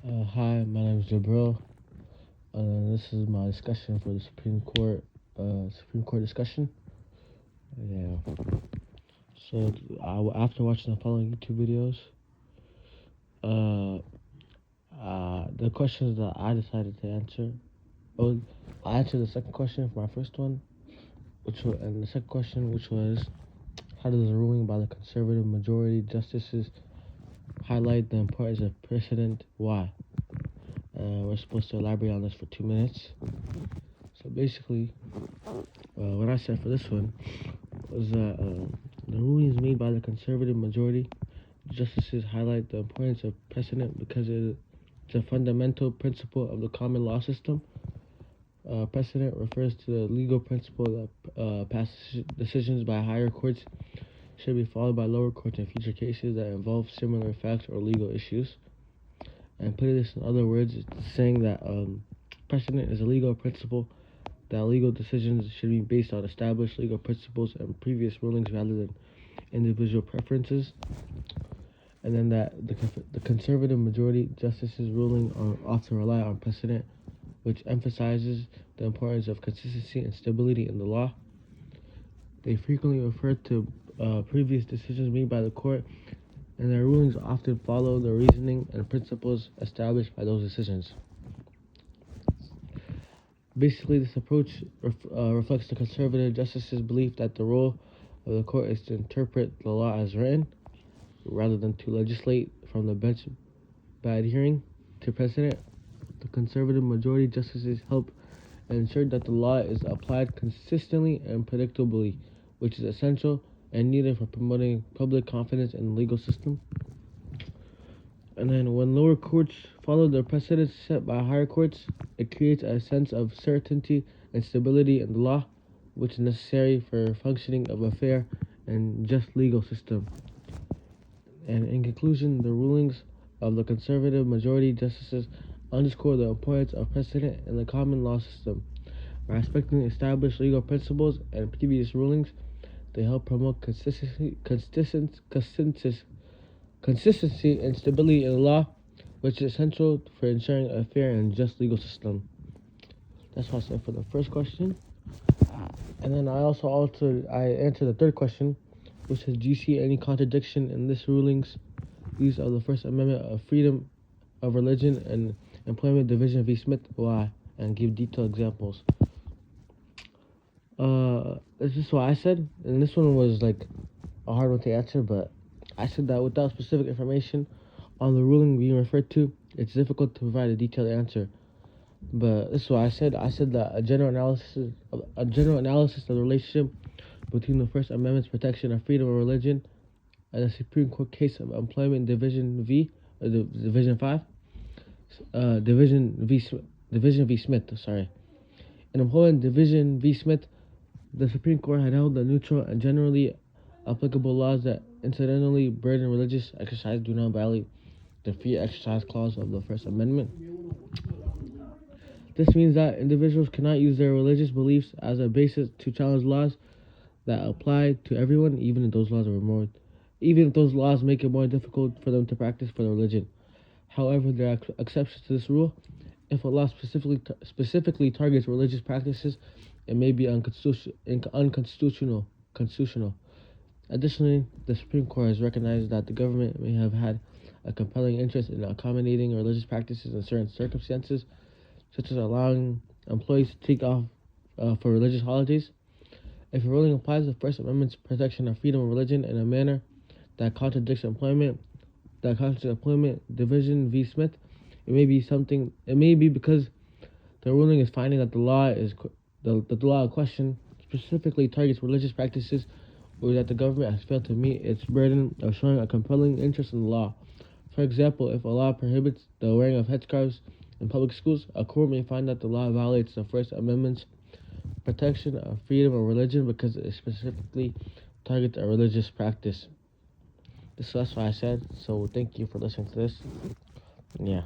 Hi, my name is Jabril. This is my discussion for the Supreme Court discussion. Yeah. So after watching the following YouTube videos, uh, the questions that I decided to answer. Oh, I answered the second question for my first one, and the second question, which was, how does the ruling by the conservative majority justices highlight the importance of precedent? Why? We're supposed to elaborate on this for 2 minutes. So basically, what I said for this one was that the rulings made by the conservative majority justices highlight the importance of precedent because it's a fundamental principle of the common law system. Precedent refers to the legal principle that past decisions by higher courts should be followed by lower courts in future cases that involve similar facts or legal issues. And putting this in other words, it's saying that precedent is a legal principle that legal decisions should be based on established legal principles and previous rulings rather than individual preferences. And then that the conservative majority justices ruling often rely on precedent, which emphasizes the importance of consistency and stability in the law. They frequently refer to previous decisions made by the court, and their rulings often follow the reasoning and principles established by those decisions. Basically, this approach reflects the conservative justices' belief that the role of the court is to interpret the law as written, rather than to legislate from the bench by adhering to precedent. The conservative majority justices help ensure that the law is applied consistently and predictably, which is essential and needed for promoting public confidence in the legal system. And then when lower courts follow the precedents set by higher courts, it creates a sense of certainty and stability in the law, which is necessary for functioning of a fair and just legal system. And in conclusion, the rulings of the conservative majority justices underscore the importance of precedent in the common law system. By respecting established legal principles and previous rulings, they help promote consistency and stability in the law, which is essential for ensuring a fair and just legal system. That's what I said for the first question. And then I answered the third question, which is, do you see any contradiction in this rulings use of the First Amendment of freedom of religion and employment division v. Smith? Why? And give detailed examples. This is what I said, and this one was like a hard one to answer, but I said that without specific information on the ruling being referred to, it's difficult to provide a detailed answer. But this is what I said. I said that a general analysis of the relationship between the First Amendment's protection of freedom of religion and the Supreme Court case of Employment Division v. Division 5, Division v. Smith. Sorry, in Employment Division v. Smith, the Supreme Court had held that neutral and generally applicable laws that incidentally burden religious exercise do not violate the free exercise clause of the First Amendment. This means that individuals cannot use their religious beliefs as a basis to challenge laws that apply to everyone, even if those laws make it more difficult for them to practice for their religion. However, there are exceptions to this rule. If a law specifically targets religious practices, it may be unconstitutional. Additionally, the Supreme Court has recognized that the government may have had a compelling interest in accommodating religious practices in certain circumstances, such as allowing employees to take off for religious holidays. If a ruling applies the First Amendment's protection of freedom of religion in a manner that contradicts Employment Division v. Smith, it may be because the ruling is finding that the law in question specifically targets religious practices, or that the government has failed to meet its burden of showing a compelling interest in the law. For example, if a law prohibits the wearing of headscarves in public schools, a court may find that the law violates the First Amendment's protection of freedom of religion because it specifically targets a religious practice. That's what I said, so thank you for listening to this. Yeah.